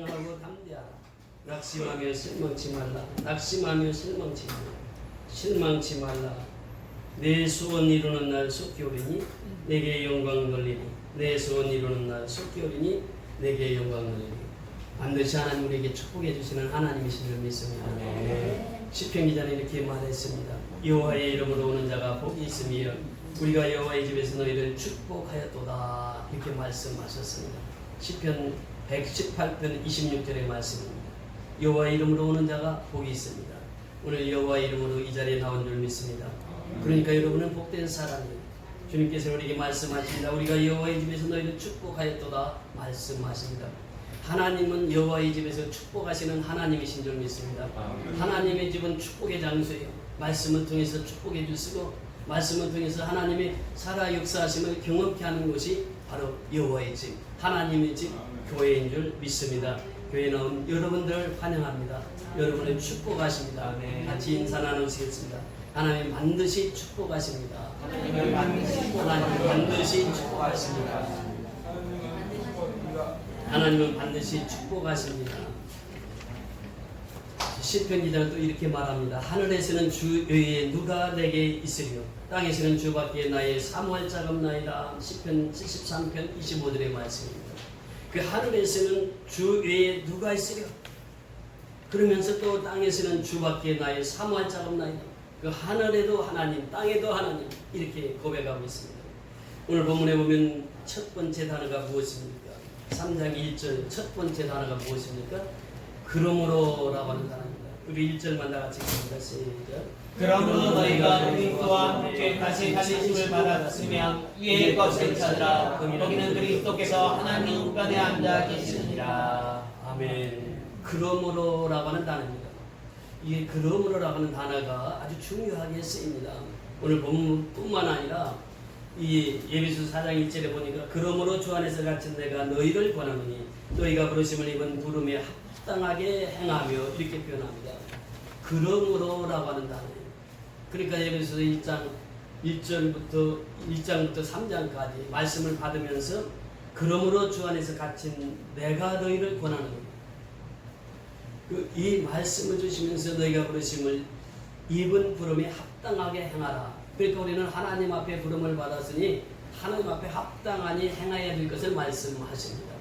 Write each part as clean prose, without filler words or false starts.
하고 담대하라. 낙심하며 실망치 말라. 낙심하며 실망치 말라. 실망치 말라. 내 소원 이루는 날 속히 오리니 내게 영광 돌리니. 내 소원 이루는 날 속히 오리니 내게 영광 돌리니. 반드시 하나님 우리에게 축복해 주시는 하나님이신 줄 믿습니다. 시편 기자는 이렇게 말했습니다. 여호와의 이름으로 오는 자가 복이 있으며 우리가 여호와의 집에서 너희를 축복하였도다. 이렇게 말씀하셨습니다. 시편 118편 26절의 말씀입니다. 여호와의 이름으로 오는 자가 복이 있습니다. 오늘 여호와의 이름으로 이 자리에 나온 줄 믿습니다. 그러니까 여러분은 복된 사람이에요. 주님께서 우리에게 말씀하십니다. 우리가 여호와의 집에서 너희를 축복하였도다 말씀하십니다. 하나님은 여호와의 집에서 축복하시는 하나님이신 줄 믿습니다. 하나님의 집은 축복의 장소예요. 말씀을 통해서 축복해 주시고 말씀을 통해서 하나님의 살아 역사하심을 경험케 하는 것이 바로 여호와의 집, 하나님의 집, 교회인 줄 믿습니다. 교회에 나온 여러분들 환영합니다. 여러분을 축복하십니다. 같이 인사 나누시겠습니다. 하나님 반드시 축복하십니다. 하나님 반드시 축복하십니다. 하나님은 반드시 축복하십니다. 시편 기자는 또 이렇게 말합니다. 하늘에서는 주 외에 누가 내게 있으리요 땅에서는 주밖에 나의 사모할 자가 없나이다. 시편 73편 25절의 말씀입니다. 그 하늘에서는 주 외에 누가 있으리요 그러면서 또 땅에서는 주밖에 나의 사모할 자가 없나이다. 그 하늘에도 하나님, 땅에도 하나님 이렇게 고백하고 있습니다. 오늘 본문에 보면 첫 번째 단어가 무엇입니까? 3장 1절 첫 번째 단어가 무엇입니까? 그러므로라고 하는 단어입니다. 우리 1절만 다 같이 읽습니다. 시작. 그러므로 너희가 그리스도와 함께 다시 살리심을 받았으면 위의 것을 찾으라. 거기는 그리스도께서 하나님 우편에 앉아 계시느니라. 아멘. 그러므로라고 하는 단어입니다. 이게 그러므로라고 하는 단어가 아주 중요하게 쓰입니다. 오늘 본문뿐만 아니라 이 예비서 4장 1절에 보니까 그러므로 주 안에서 갇힌 내가 너희를 권하노니 너희가 부르심을 입은 부름에 합당하게 행하며 이렇게 표현합니다. 그러므로라고 하는 단어예요. 그러니까 예비서 1장부터 3장까지 말씀을 받으면서 그러므로 주 안에서 갇힌 내가 너희를 권하노니 이 말씀을 주시면서 너희가 부르심을 입은 부름에 합당하게 행하라. 그러니까 우리는 하나님 앞에 부름을 받았으니 하나님 앞에 합당하니 행해야 될 것을 말씀하십니다.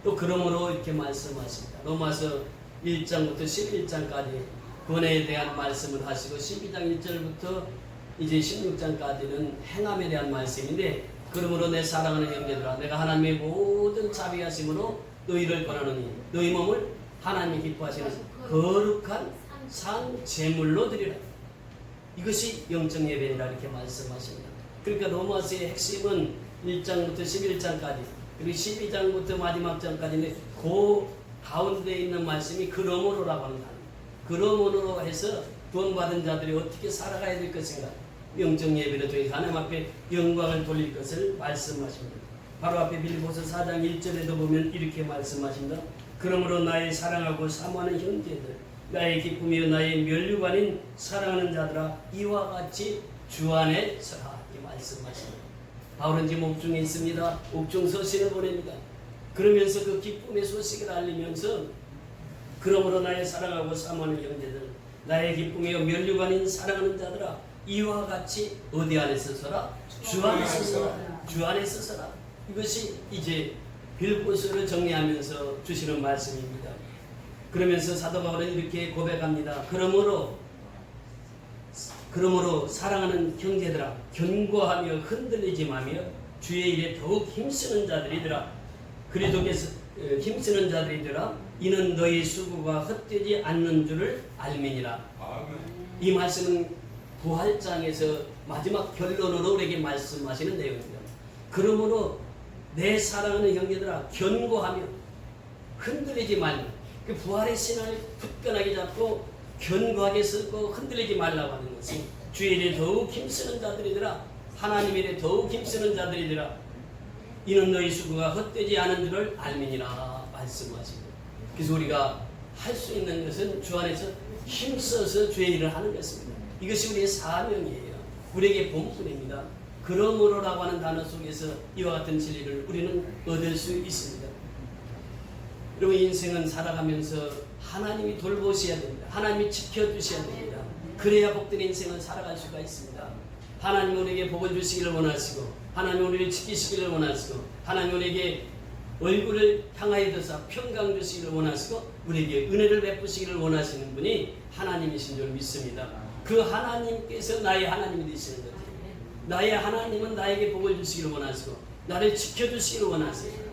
또 그러므로 이렇게 말씀하십니다. 로마서 1장부터 11장까지 권해에 대한 말씀을 하시고 12장 1절부터 이제 16장까지는 행함에 대한 말씀인데 그러므로 내 사랑하는 형제들아 내가 하나님의 모든 자비하심으로 너희를 권하노니 너희 몸을 하나님이 기뻐하시는 거룩한 산 제물로 드리라. 이것이 영적 예배이다 이렇게 말씀하십니다. 그러니까 로마서의 핵심은 1장부터 11장까지 그리고 12장부터 마지막 장까지인데 그 가운데 있는 말씀이 그러므로라고 하는 단어. 그러므로 해서 구원받은 자들이 어떻게 살아가야 될 것인가 영적 예배를 통해 하나님 앞에 영광을 돌릴 것을 말씀하십니다. 바로 앞에 빌립보서 4장 1절에도 보면 이렇게 말씀하십니다. 그러므로 나의 사랑하고 사모하는 형제들 나의 기쁨이요 나의 면류관인 사랑하는 자들아 이와 같이 주 안에 서라 이 말씀하십니다. 바울은 지금 옥중에 있습니다. 옥중 서신을 보냅니다. 그러면서 그 기쁨의 소식을 알리면서 그러므로 나의 사랑하고 사모하는 형제들 나의 기쁨이요 면류관인 사랑하는 자들아 이와 같이 어디 안에서 서라? 주 안에서 서라. 주 안에서 서라. 이것이 이제 빌립보서를 정리하면서 주시는 말씀입니다. 그러면서 사도 바울은 이렇게 고백합니다. 그러므로 사랑하는 형제들아 견고하며 흔들리지 마며 주의 일에 더욱 힘쓰는 자들이더라. 그리스도께서 힘쓰는 자들이더라. 이는 너희 수고가 헛되지 않는 줄을 알미니라. 이 말씀은 부활장에서 마지막 결론으로 우리에게 말씀하시는 내용입니다. 그러므로 내 사랑하는 형제들아 견고하며 흔들리지 말며 그 부활의 신을 굳건하게 잡고 견고하게 쓰고 흔들리지 말라고 하는 것이 주의 일에 더욱 힘쓰는 자들이더라. 하나님의 일에 더욱 힘쓰는 자들이더라. 이는 너희 수고가 헛되지 않은 줄을 알미니라 말씀하시고 그래서 우리가 할 수 있는 것은 주 안에서 힘써서 주의 일을 하는 것입니다. 이것이 우리의 사명이에요. 우리에게 본분입니다. 그러므로라고 하는 단어 속에서 이와 같은 진리를 우리는 얻을 수 있습니다. 여러분 인생은 살아가면서 하나님이 돌보셔야 됩니다. 하나님이 지켜주셔야 됩니다. 그래야 복된 인생을 살아갈 수가 있습니다. 하나님 우리에게 복을 주시기를 원하시고 하나님 우리를 지키시기를 원하시고 하나님 우리에게 얼굴을 향하여 드사 평강 주시기를 원하시고 우리에게 은혜를 베푸시기를 원하시는 분이 하나님이신 줄 믿습니다. 그 하나님께서 나의 하나님이 되시는 거죠. 나의 하나님은 나에게 복을 주시기를 원하시고 나를 지켜주시기를 원하시고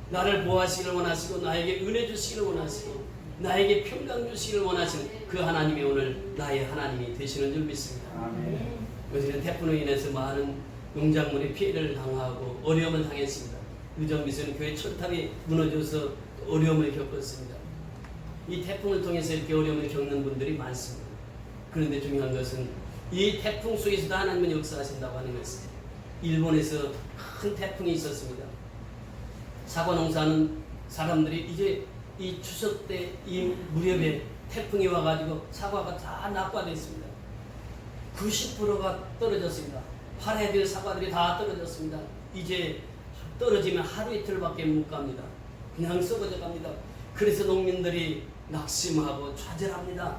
나를 보호하시기를 원하시고 나에게 은혜 주시기를 원하시고 나에게 평강 주시기를 원하시는 그 하나님이 오늘 나의 하나님이 되시는 줄 믿습니다. 요새는 태풍으로 인해서 많은 농작물이 피해를 당하고 어려움을 당했습니다. 의정부에서는 교회 철탑이 무너져서 어려움을 겪었습니다. 이 태풍을 통해서 이렇게 어려움을 겪는 분들이 많습니다. 그런데 중요한 것은 이 태풍 속에서도 하나님은 역사하신다고 하는 것입니다. 일본에서 큰 태풍이 있었습니다. 사과 농사하는 사람들이 이제 이 추석 때 이 무렵에 태풍이 와가지고 사과가 다 낙과됐습니다. 90%가 떨어졌습니다. 팔아야 될 사과들이 다 떨어졌습니다. 이제 떨어지면 하루 이틀밖에 못 갑니다. 그냥 썩어져 갑니다. 그래서 농민들이 낙심하고 좌절합니다.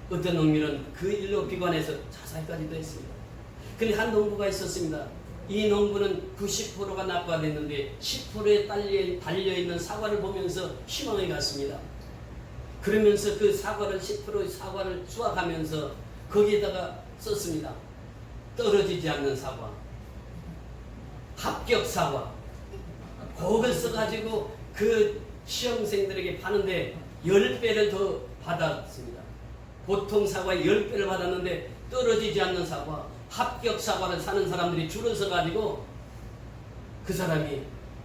어떤 농민은 그 일로 비관해서 자살까지도 했습니다. 그런데 한 농부가 있었습니다. 이 농부는 90%가 낙과됐는데 10%에 달려있는 사과를 보면서 희망을 갖습니다. 그러면서 그 사과를 10%의 사과를 수확하면서 거기에다가 썼습니다. 떨어지지 않는 사과, 합격 사과. 그걸 써가지고 그 시험생들에게 파는데 10배를 더 받았습니다. 보통 사과에 10배를 받았는데 떨어지지 않는 사과, 합격 사과를 사는 사람들이 줄을 서가지고 그 사람이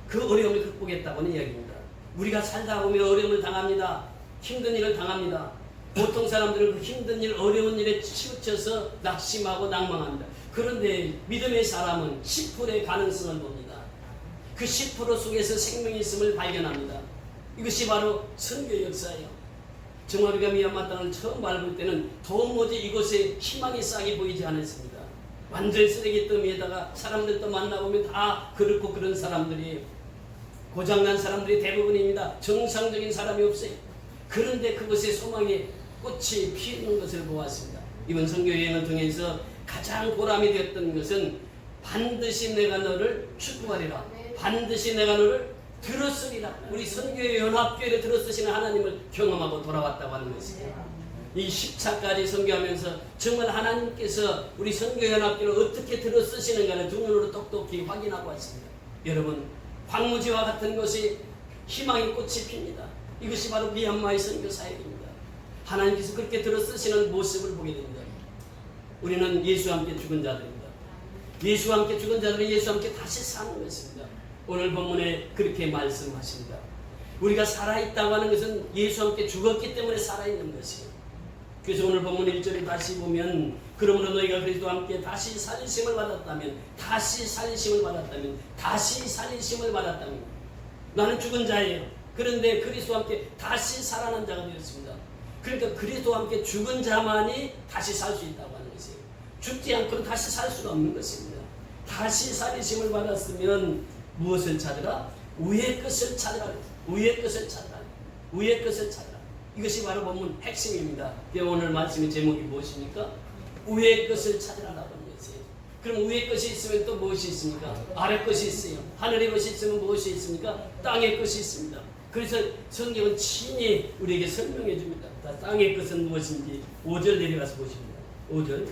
그 어려움을 극복했다고는 이야기입니다. 우리가 살다 보면 어려움을 당합니다. 힘든 일을 당합니다. 보통 사람들은 그 힘든 일, 어려운 일에 치우쳐서 낙심하고 낭망합니다. 그런데 믿음의 사람은 10%의 가능성을 봅니다. 그 10% 속에서 생명이 있음을 발견합니다. 이것이 바로 선교의 역사예요. 정말 우리가 미얀마 땅을 처음 밟을 때는 도무지 이곳에 희망이 싹이 보이지 않았습니다. 완전 쓰레기 더미에다가 사람들도 만나보면 다 그렇고 그런 사람들이 고장난 사람들이 대부분입니다. 정상적인 사람이 없어요. 그런데 그것에 소망의 꽃이 피는 것을 보았습니다. 이번 선교여행을 통해서 가장 보람이 되었던 것은 반드시 내가 너를 축복하리라. 반드시 내가 너를 들었으리라. 우리 선교의 연합교회를 들었으시는 하나님을 경험하고 돌아왔다고 하는 것입니다. 이 10차까지 선교하면서 정말 하나님께서 우리 선교연합교를 어떻게 들어쓰시는가를 두 눈으로 똑똑히 확인하고 왔습니다. 여러분, 황무지와 같은 것이 희망의 꽃이 핍니다. 이것이 바로 미얀마의 선교 사역입니다. 하나님께서 그렇게 들어쓰시는 모습을 보게 됩니다. 우리는 예수와 함께 죽은 자들입니다. 예수와 함께 죽은 자들은 예수와 함께 다시 사는 것입니다. 오늘 본문에 그렇게 말씀하십니다. 우리가 살아있다고 하는 것은 예수와 함께 죽었기 때문에 살아있는 것이에요. 그래서 오늘 본문 1절에 다시 보면 그러므로 너희가 그리스도와 함께 다시 살리심을 받았다면 나는 죽은 자예요. 그런데 그리스도와 함께 다시 살아난 자가 되었습니다. 그러니까 그리스도와 함께 죽은 자만이 다시 살 수 있다고 하는 것이에요. 죽지 않고는 다시 살 수가 없는 것입니다. 다시 살리심을 받았으면 무엇을 찾으라? 위의 것을 찾으라. 위의 것을 찾으라. 위의 것을 찾으라. 이것이 바로 본문 핵심입니다. 오늘 말씀의 제목이 무엇입니까? 위의 것을 찾으라라고 하는 것이에요. 그럼 위의 것이 있으면 또 무엇이 있습니까? 아래 것이 있어요. 하늘의 것이 있으면 무엇이 있습니까? 땅의 것이 있습니다. 그래서 성경은 친히 우리에게 설명해 줍니다. 땅의 것은 무엇인지 5절 내려가서 보십니다. 5절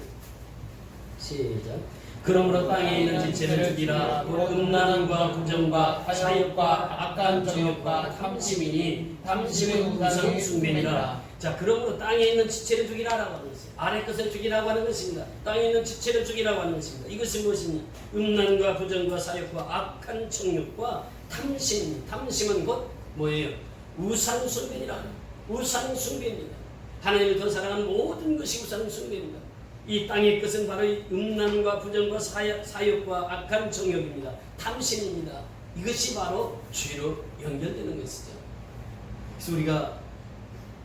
시작. 그러므로 땅에 있는 지체를 죽이라. 음란과 부정과 사욕과 악한 정욕과 탐심이니 탐심은 우상 숭배니라. 자, 그러므로 땅에 있는 지체를 죽이라라고 하는 것입니다. 아래 것을 죽이라고 하는 것입니다. 땅에 있는 지체를 죽이라고 하는 것입니다. 이것은 무엇이니? 음란과 부정과 사욕과 악한 정욕과 탐심. 탐심은 곧 뭐예요? 우상 숭배니라. 우상 숭배입니다. 하나님을 더 사랑하는 모든 것이 우상 숭배입니다. 이 땅의 것은 바로 음란과 부정과 사욕과 악한 정욕입니다. 탐심입니다. 이것이 바로 죄로 연결되는 것이죠. 그래서 우리가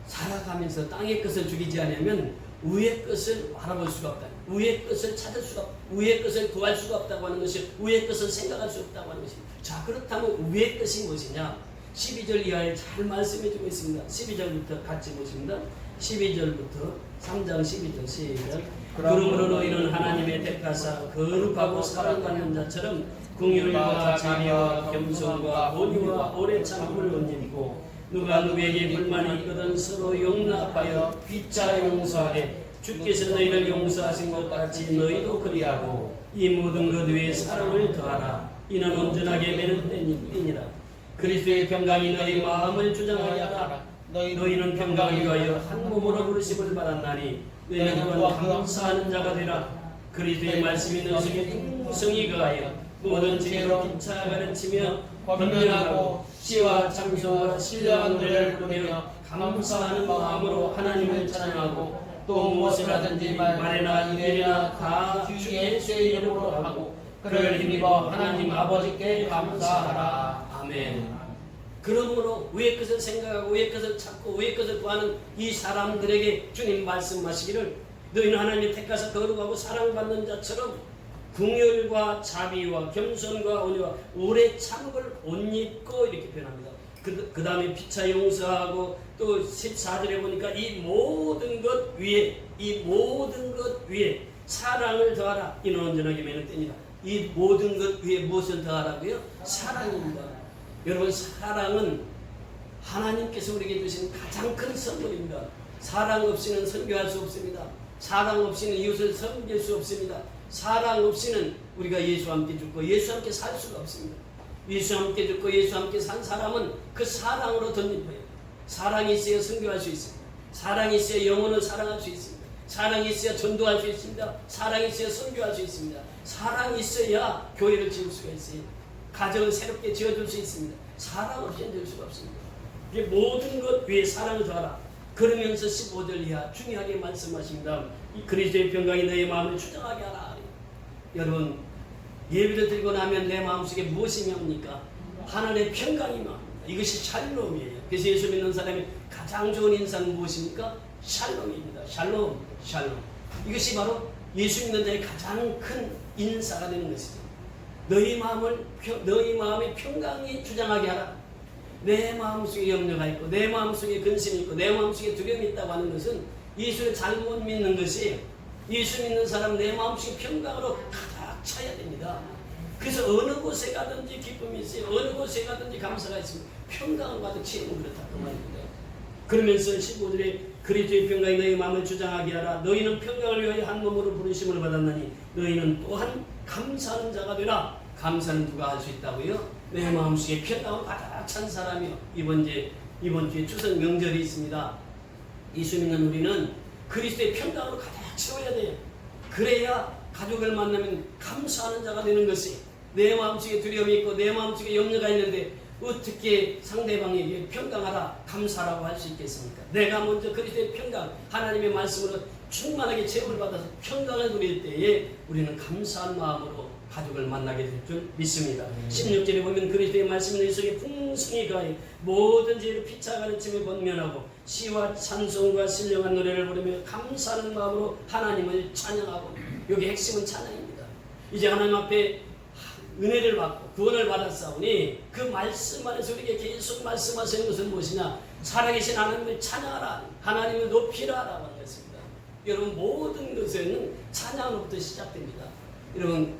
살아가면서 땅의 것을 죽이지 않으면 위의 것을 바라볼 수가 없다. 위의 것을 찾을 수가 없다. 위의 것을 구할 수가 없다고 하는 것이, 위의 것을 생각할 수 없다고 하는 것입니다. 자, 그렇다면 위의 것이 무엇이냐? 12절 이하에 잘 말씀해주고 있습니다. 12절부터 같이 보십니다. 12절부터 3장 12절 시작. 그러므로 너희는 하나님의 택하사 거룩하고 사랑받는 자처럼 긍휼과 자비와 겸손과 온유와 오래 참음을 옷입고 누가 누구에게 불만이 있거든 서로 용납하여 피차 용서하되 주께서 너희를 용서하신 것 같이 너희도 그리하고 이 모든 것 위에 사랑을 더하라. 이는 온전하게 매는 때니라. 그리스도의 평강이 너희 마음을 주장하게 하라. 너희는 평강을 위하여 한 몸으로 부르심을 받았나니 너희는 또한 감사하는 자가 되라. 그리스도의 말씀이 너희 속에 풍성히 거하여 모든 지혜로 피차 가르치며 권면하고 시와 찬송과 신령한 노래를 부르며 감사하는 마음으로 하나님을 찬양하고 또 무엇을 하든지 말이나 일이나 다 주 예수의 이름으로 하고 그를 힘입어 하나님 아버지께 감사하라. 아멘. 그러므로 위의 것을 생각하고 위의 것을 찾고 위의 것을 구하는 이 사람들에게 주님 말씀하시기를 너희는 하나님이 택하사 거룩하고 사랑받는 자처럼 긍휼과 자비와 겸손과 온유와 오래 참음을 옷 입고 이렇게 표현합니다. 그 다음에 피차 용서하고 또 14절에 보니까 이 모든 것 위에 사랑을 더하라. 이는 온전하게 매는 때니라. 이 모든 것 위에 무엇을 더하라고요? 사랑입니다. 여러분, 사랑은 하나님께서 우리에게 주신 가장 큰 선물입니다. 사랑 없이는 선교할 수 없습니다. 사랑 없이는 이웃을 섬길 수 없습니다. 사랑 없이는 우리가 예수와 함께 죽고 예수와 함께 살 수가 없습니다. 예수와 함께 죽고 예수와 함께 산 사람은 그 사랑으로 덧입어요. 사랑이 있어야 선교할 수 있습니다. 사랑이 있어야 영혼을 사랑할 수 있습니다. 사랑이 있어야 전도할 수 있습니다. 사랑이 있어야 선교할 수 있습니다. 사랑이 있어야 교회를 지을 수가 있어요. 가정을 새롭게 지어줄 수 있습니다. 사랑 없이는 될 수가 없습니다. 이게 모든 것 위에 사랑을 더하라. 그러면서 15절 이하 중요하게 말씀하십니다. 이 그리스도의 평강이 너의 마음을 주장하게 하라. 여러분, 예배를 드리고 나면 내 마음속에 무엇이 맙니까? 하나님의 평강이 맙니다. 이것이 샬롬이에요. 그래서 예수 믿는 사람이 가장 좋은 인사는 무엇입니까? 샬롬입니다. 샬롬, 샬롬. 이것이 바로 예수 믿는 자의 가장 큰 인사가 되는 것이죠. 너희 마음의 평강이 주장하게 하라. 내 마음속에 염려가 있고 내 마음속에 근심이 있고 내 마음속에 두려움이 있다고 하는 것은 예수를 잘못 믿는 것이 예수 믿는 사람 내 마음속에 평강으로 가득 차야 됩니다. 그래서 어느 곳에 가든지 기쁨이 있어요. 어느 곳에 가든지 감사가 있습니다. 평강을 가득 채우면 그렇다 그 말입니다. 그러면서 15절에 그리스도의 평강이 너희 마음을 주장하게 하라. 너희는 평강을 위하여 한 몸으로 부르심을 받았나니 너희는 또한 감사하는 자가 되라. 감사는 누가 할 수 있다고요? 내 마음속에 평강을 가득 찬 사람이요. 이번 주에 추석 명절이 있습니다. 예수 믿는 우리는 그리스도의 평강으로 가득 채워야 돼요. 그래야 가족을 만나면 감사하는 자가 되는 것이, 내 마음속에 두려움이 있고 내 마음속에 염려가 있는데 어떻게 상대방에게 평강하라, 감사라고 할 수 있겠습니까? 내가 먼저 그리스도의 평강, 하나님의 말씀으로 충만하게 제공을 받아서 평강을 누릴 때에 우리는 감사한 마음으로 가족을 만나게 될 줄 믿습니다. 16절에 보면 그리스도의 말씀은 너희 속에 풍성히 가해 모든 죄를 피차 가르치며 권면하고 시와 찬송과 신령한 노래를 부르며 감사하는 마음으로 하나님을 찬양하고. 여기 핵심은 찬양입니다. 이제 하나님 앞에 은혜를 받고 구원을 받았사오니 그 말씀 안에서 우리에게 계속 말씀하시는 것은 무엇이냐? 살아계신 하나님을 찬양하라, 하나님을 높이라 라고 하는 것입니다. 여러분, 모든 것은 찬양으로부터 시작됩니다. 여러분,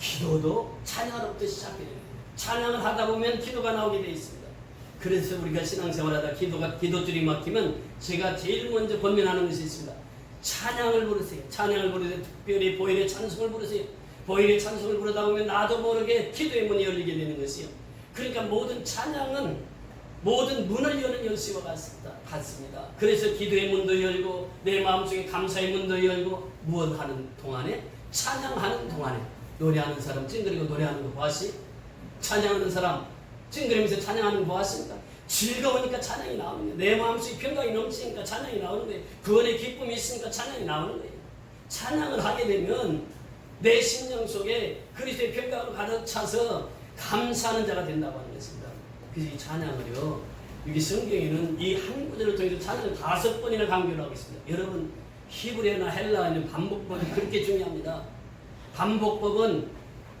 기도도 찬양으로부터 시작됩니다. 찬양을 하다 보면 기도가 나오게 되어 있습니다. 그래서 우리가 신앙생활하다 기도줄이 막히면 제가 제일 먼저 권면하는 것이 있습니다. 찬양을 부르세요. 찬양을 부르세요. 특별히 보혈의 찬송을 부르세요. 보혈의 찬송을 부르다 보면 나도 모르게 기도의 문이 열리게 되는 것이요. 그러니까 모든 찬양은 모든 문을 여는 열쇠와 같습니다. 그래서 기도의 문도 열고 내 마음속에 감사의 문도 열고, 무엇 하는 동안에? 찬양하는 동안에. 노래하는 사람 찡그리고 노래하는 거 보았지? 찬양하는 사람 찡그리면서 찬양하는 거 보았습니까? 즐거우니까 찬양이 나오는 거예요. 내 마음속에 평강이 넘치니까 찬양이 나오는 거예요. 구원의 기쁨이 있으니까 찬양이 나오는 거예요. 찬양을 하게 되면 내 심령 속에 그리스도의 평강으로 가득 차서 감사하는 자가 된다고 하는 것입니다. 그래서 이 찬양을요, 여기 성경에는 이 한 구절을 통해서 찬양을 5번이나 강조를 하고 있습니다. 여러분, 히브리어나 헬라어는 반복법이 그렇게 중요합니다. 반복법은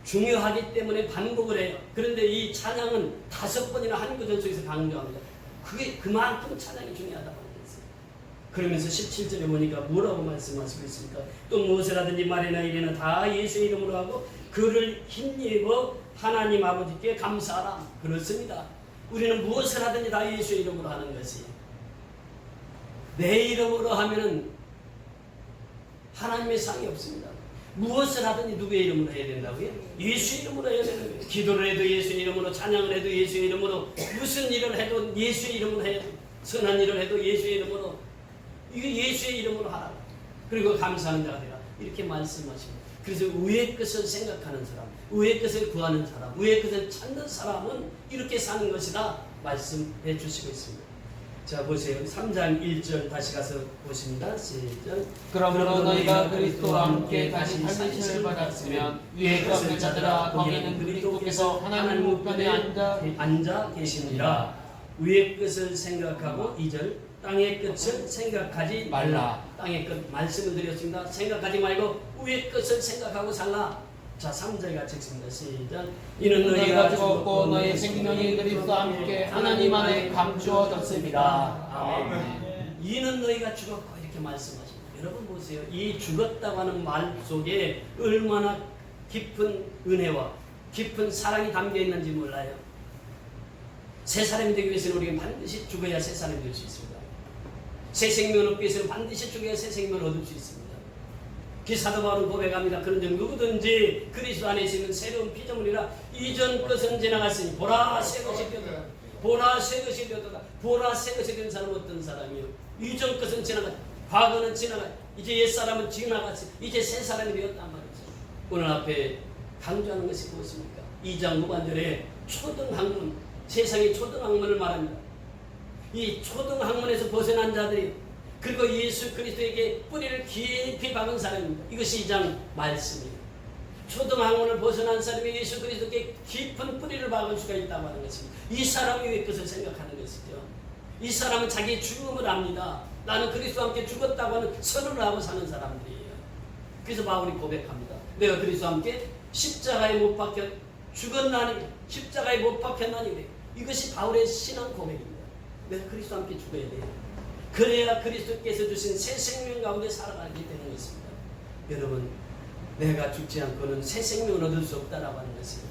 중요하기 때문에 반복을 해요. 그런데 이 찬양은 5번이나 한 구절 속에서 강조합니다. 그게 그만큼 찬양이 중요하다고 했어요. 그러면서 17절에 보니까 뭐라고 말씀하시고 있습니까? 또 무엇을 하든지 말이나 이래나 다 예수의 이름으로 하고 그를 힘입어 하나님 아버지께 감사하라. 그렇습니다. 우리는 무엇을 하든지 다 예수의 이름으로 하는 것이, 내 이름으로 하면은 하나님의 상이 없습니다. 무엇을 하든지 누구의 이름으로 해야 된다고요? 예수의 이름으로 해야 되는 거예요. 기도를 해도 예수의 이름으로, 찬양을 해도 예수의 이름으로, 무슨 일을 해도 예수의 이름으로 해야 돼요. 선한 일을 해도 예수의 이름으로, 이거 예수의 이름으로 하라. 그리고 감사하는 자가 되라. 이렇게 말씀하십니다. 그래서 위의 것을 생각하는 사람, 위의 것을 구하는 사람, 위의 것을 찾는 사람은 이렇게 사는 것이다 말씀해 주시고 있습니다. 자, 보세요. 3장 1절 다시 가서 보십니다. 시작. 그러므로 너희가 그리스도와 함께 다시 살리심을 받았으면 위의 것을 찾으라. 거기는 그리스도께서 하나님 우편에 앉아 계시니라. 위의 것을 생각하고 2절 땅의 것을 생각하지 말라. 땅의 것 말씀을 드렸습니다. 생각하지 말고 위의 것을 생각하고 살라. 자, 3절 같이 읽습니다. 시작. 이는 너희가 죽었고 너희 생명이 그리스도와 함께 하나님 안에 감추어졌습니다. 아멘. 이는 너희가 죽었고 이렇게 말씀하십니다. 여러분 보세요. 이 죽었다고 하는 말 속에 얼마나 깊은 은혜와 깊은 사랑이 담겨 있는지 몰라요. 새 사람이 되기 위해서는 우리가 반드시 죽어야 새 사람이 될 수 있습니다. 새 생명을 얻기 위해서는 반드시 죽어야 새 생명을 얻을 수 있습니다. 사도 바울은 고백합니다. 그런즉 누구든지 그리스도 안에 있으면 새로운 피조물이라. 이전 것은 지나갔으니 보라 새 것이 되었다. 보라 새 것이 되었다. 보라 새 것이 된 사람은 어떤 사람이요? 이전 것은 지나갔, 과거는 지나갔, 이제 옛사람은 지나갔어. 이제 새 사람이 되었단 말이죠. 오늘 앞에 강조하는 것이 무엇입니까? 2장 후반절에 초등학문, 세상의 초등학문을 말합니다. 이 초등학문에서 벗어난 자들이, 그리고 예수 그리스도에게 뿌리를 깊이 박은 사람입니다. 이것이 2장 말씀이에요. 초등학문을 벗어난 사람이 예수 그리스도께 깊은 뿌리를 박을 수가 있다고 하는 것입니다. 이 사람이 왜 그것을 생각하는 것이죠? 이 사람은 자기의 죽음을 압니다. 나는 그리스도와 함께 죽었다고 하는 선언을 하고 사는 사람들이에요. 그래서 바울이 고백합니다. 내가 그리스도와 함께 십자가에 못 박혀 죽었나니, 십자가에 못 박혔나니. 이것이 바울의 신앙 고백입니다. 내가 그리스도와 함께 죽어야 돼요. 그래야 그리스도께서 주신 새 생명 가운데 살아가게 되는 것입니다. 여러분, 내가 죽지 않고는 새 생명을 얻을 수 없다라고 하는 것입니다.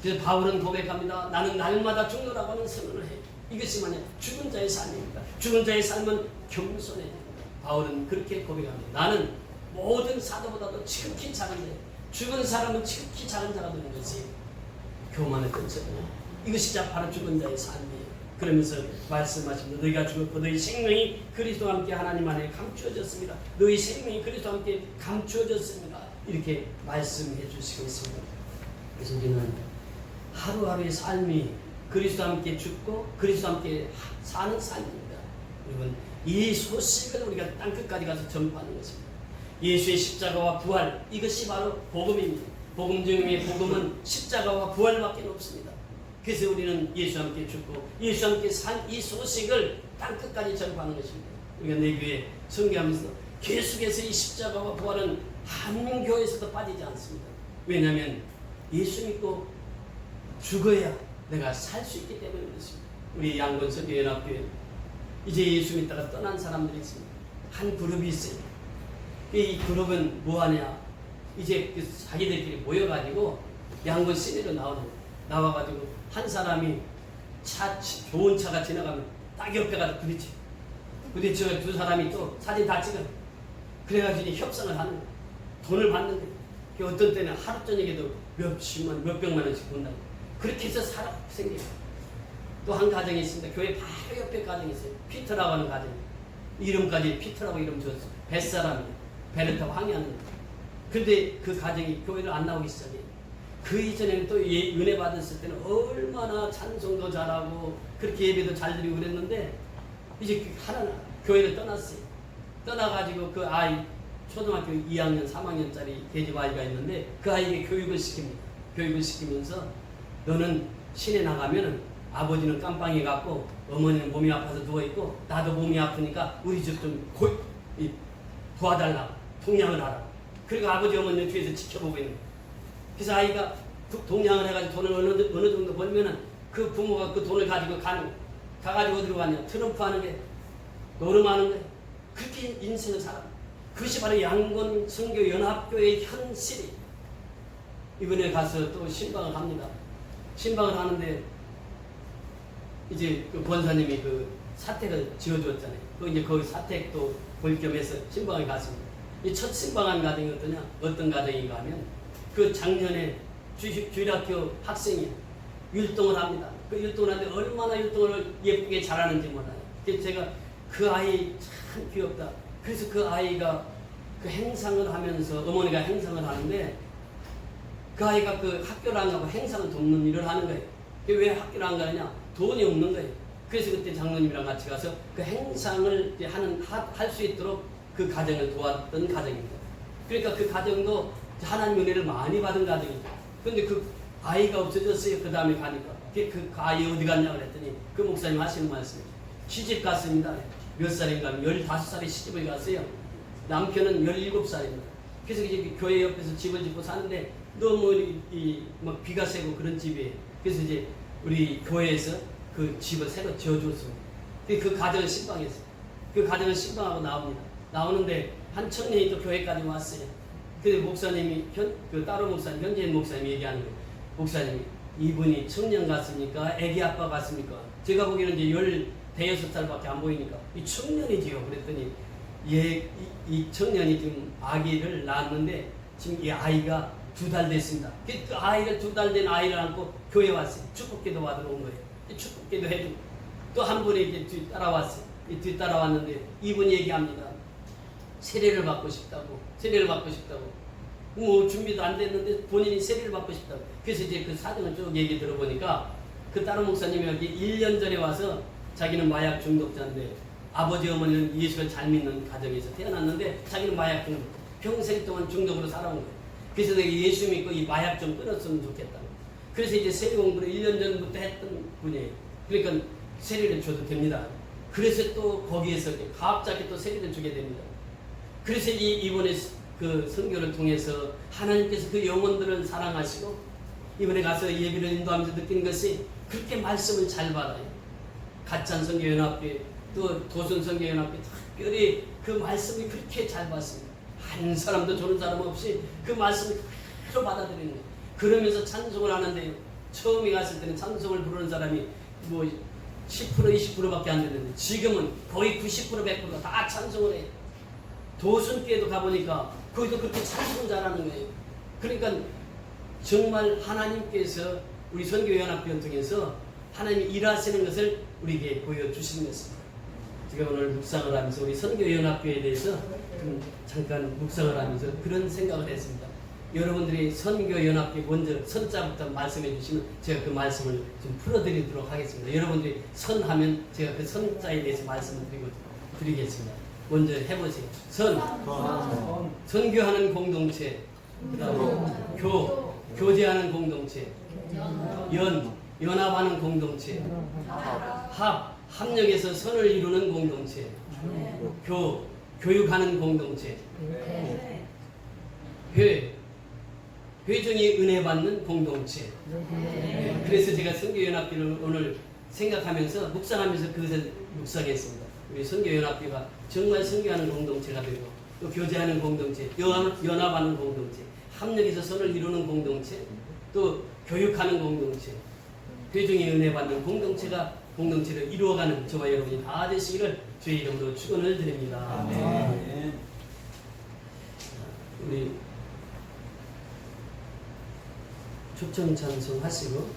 그래서 바울은 고백합니다. 나는 날마다 죽노라고 하는 선언을 해요. 이것이 만약 죽은 자의 삶입니다. 죽은 자의 삶은 겸손해야 됩니다. 바울은 그렇게 고백합니다. 나는 모든 사도보다도 지극히 작은데 죽은 사람은 지극히 작은 자가 되는 것이 교만했던 것이거든요. 이것이 바로 죽은 자의 삶이에요. 그러면서 말씀하십니다. 너희가 죽었고 너희 생명이 그리스도와 함께 하나님 안에 감추어졌습니다. 너희 생명이 그리스도와 함께 감추어졌습니다. 이렇게 말씀해 주시고 있습니다. 그래서 우리는 하루하루의 삶이 그리스도와 함께 죽고 그리스도와 함께 사는 삶입니다. 여러분, 이 소식을 우리가 땅끝까지 가서 전파하는 것입니다. 예수의 십자가와 부활, 이것이 바로 복음입니다. 복음 중에 복음은 십자가와 부활밖에 없습니다. 그래서 우리는 예수와 함께 죽고 예수와 함께 산 이 소식을 땅끝까지 전파하는 것입니다. 우리가 내 교회 설교하면서 계속해서 이 십자가와 부활은 한 교회에서도 빠지지 않습니다. 왜냐하면 예수 믿고 죽어야 내가 살 수 있기 때문에 그렇습니다. 우리 양곤선교연합교회 이제 예수 믿다가 떠난 사람들이 있습니다. 한 그룹이 있어요. 이 그룹은 뭐하냐, 이제 자기들끼리 모여가지고 양곤 시내로 나와가지고 한 사람이 좋은 차가 지나가면 딱 옆에 가서 부딪혀 두 사람이 또 사진 다 찍어. 그래가지고 협상을 하는 거예요. 돈을 받는데 어떤 때는 하루 저녁에도 몇십만, 몇백만 원씩 본다고. 그렇게 해서 생겨요. 또 한 가정이 있습니다. 교회 바로 옆에 가정이 있어요. 피터라고 하는 가정. 이름까지 피터라고 이름 지었어요. 뱃사람이에요. 배를 타고 항해하는 거예요. 근데 그 가정이 교회를 안 나오기 시작해요. 그 이전에는 또 은혜 받았을 때는 얼마나 찬송도 잘하고 그렇게 예배도 잘 드리고 그랬는데 이제 하나 교회를 떠났어요. 떠나가지고 그 아이 초등학교 2학년, 3학년짜리 계집 아이가 있는데 그 아이에게 교육을 시킵니다. 교육을 시키면서 너는 시내 나가면은 아버지는 깜빵에 갔고 어머니는 몸이 아파서 누워있고 나도 몸이 아프니까 우리 집 좀 도와달라고 통양을 하라. 그리고 아버지 어머니는 뒤에서 지켜보고 있는 거예요. 그래서 아이가 동양을 해가지고 돈을 어느 정도 벌면은 그 부모가 그 돈을 가지고 가가지고 어디로 가냐? 트럼프 하는 게, 노름하는 게, 그렇게 인생을 살아. 그것이 바로 양곤 선교연합교회의 현실이. 이번에 가서 또 신방을 합니다. 신방을 하는데 이제 그 권사님이 그 사택을 지어주었잖아요. 그 이제 그 사택도 볼 겸해서 신방에 갔습니다. 이 첫 신방한 가정이 어떤 가정인가 하면 그 작년에 주일학교 학생이 율동을 합니다. 그 율동을 하는데 얼마나 율동을 예쁘게 잘하는지 몰라요. 그래서 제가 그 아이 참 귀엽다. 그래서 그 아이가 그 행상을 하면서 어머니가 행상을 하는데 그 아이가 그 학교를 안 가고 행상을 돕는 일을 하는 거예요. 왜 학교를 안 가느냐? 돈이 없는 거예요. 그래서 그때 장로님이랑 같이 가서 그 행상을 할 수 있도록 그 가정을 도왔던 가정입니다. 그러니까 그 가정도 하나님 은혜를 많이 받은 가정입니다. 근데 그 아이가 없어졌어요. 그 다음에 가니까. 그 아이 어디 갔냐 그랬더니 그 목사님 하시는 말씀이 시집 갔습니다. 몇 살인가 하면 15살에 시집을 갔어요. 남편은 17살입니다. 그래서 이제 교회 옆에서 집을 짓고 사는데 너무 막 비가 세고 그런 집이에요. 그래서 이제 우리 교회에서 그 집을 새로 지어줬습니다. 그 가정을 신방했어요. 그 가정을 신방하고 나옵니다. 나오는데 한 청년이 또 교회까지 왔어요. 그래서 목사님이 그 따로 목사님, 현재인 목사님이 얘기하는 거예요. 목사님이 이분이 청년 같습니까? 애기 아빠 같습니까? 제가 보기에는 이제 16살밖에 안 보이니까 이 청년이지요. 그랬더니 이 청년이 지금 아기를 낳았는데 지금 이 아이가 2달 됐습니다. 그 아이를 2달 된 아이를 안고 교회 왔어요. 축복기도 받으러 온 거예요. 축복기도 해주고 또 한 분이 이제 뒤따라왔어요. 뒤따라왔는데 이분이 얘기합니다. 세례를 받고 싶다고. 뭐 준비도 안 됐는데 본인이 세례를 받고 싶다고. 그래서 이제 그 사정을 쭉 얘기 들어보니까 그 다른 목사님이 여기 1년 전에 와서 자기는 마약 중독자인데 아버지 어머니는 예수를 잘 믿는 가정에서 태어났는데 자기는 마약 중독. 평생 동안 중독으로 살아온 거예요. 그래서 내가 예수 믿고 이 마약 좀 끊었으면 좋겠다고. 그래서 이제 세례 공부를 1년 전부터 했던 분이에요. 그러니까 세례를 줘도 됩니다. 그래서 또 거기에서 갑자기 또 세례를 주게 됩니다. 그래서 이번에 그 선교를 통해서 하나님께서 그 영혼들을 사랑하시고 이번에 가서 예비를 인도하면서 느낀 것이 그렇게 말씀을 잘 받아요. 가찬 선교연합회 또 도선 선교연합회 특별히 그 말씀이 그렇게 잘 받습니다. 한 사람도 저런 사람 없이 그 말씀을 그대로 받아들이는 거예요. 그러면서 찬송을 하는데 처음에 갔을 때는 찬송을 부르는 사람이 뭐 10% 20%밖에 안 되는데 지금은 거의 90% 100%가 다 찬송을 해요. 도순교회도 가보니까 거기도 그렇게 찬송 잘하는 거예요. 그러니까 정말 하나님께서 우리 선교연합회 통해서 하나님이 일하시는 것을 우리에게 보여주시는 것입니다. 제가 오늘 묵상을 하면서 우리 선교연합회에 대해서 잠깐 묵상을 하면서 그런 생각을 했습니다. 여러분들이 선교연합회 먼저 선자부터 말씀해 주시면 제가 그 말씀을 좀 풀어드리도록 하겠습니다. 여러분들이 선하면 제가 그 선자에 대해서 말씀을 드리겠습니다. 먼저 해보세요. 선교하는 공동체, 그다음에 교제하는 공동체, 연합하는 공동체, 합력해서 선을 이루는 공동체, 교육하는 공동체, 회중이 은혜 받는 공동체. 그래서 제가 선교연합회를 오늘 생각하면서 묵상하면서 그것을 묵상했습니다. 우리 선교연합회가 정말 선교하는 공동체가 되고 또 교제하는 공동체, 연합하는 공동체, 합력해서 선을 이루는 공동체, 또 교육하는 공동체, 회중이 은혜 받는 공동체를 이루어가는 저와 여러분이 다 되시기를 주의 이름으로 축원을 드립니다. 아멘. 우리 초청 찬송 하시고